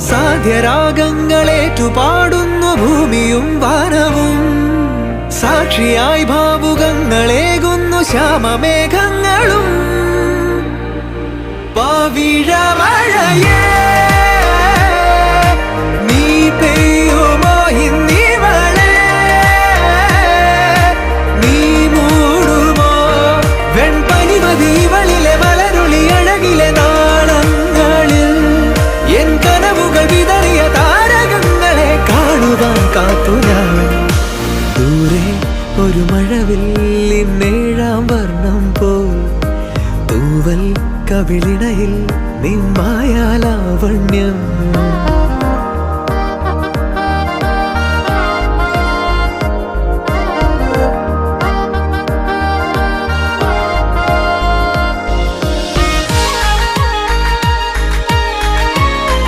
സാധ്യരാഗങ്ങളേറ്റുപാടുന്നു ഭൂമിയും വാനവും. സാക്ഷിയായി ഭാവുകങ്ങളേകുന്നു ശ്യാമമേഘങ്ങളും. പവിഴമഴയേ നീ പെയ്യുമോ ഇന്നിവളെ, നീ മൂടുമോ വെൺപനിമതിവളിലെ വളരുളി അഴകിലെ നാളങ്ങളിൽ. എൻ കനവുകൾ വിതറിയ താരകങ്ങളെ കാണുവാൻ കാത്തു ഞാൻ. ദൂരെ ഒരു മഴവില്ലിന്നേഴാം വർണ്ണം പോൽ തൂവൽ കവിളിണയിൽ നിമ്മായാലാവണ്യം.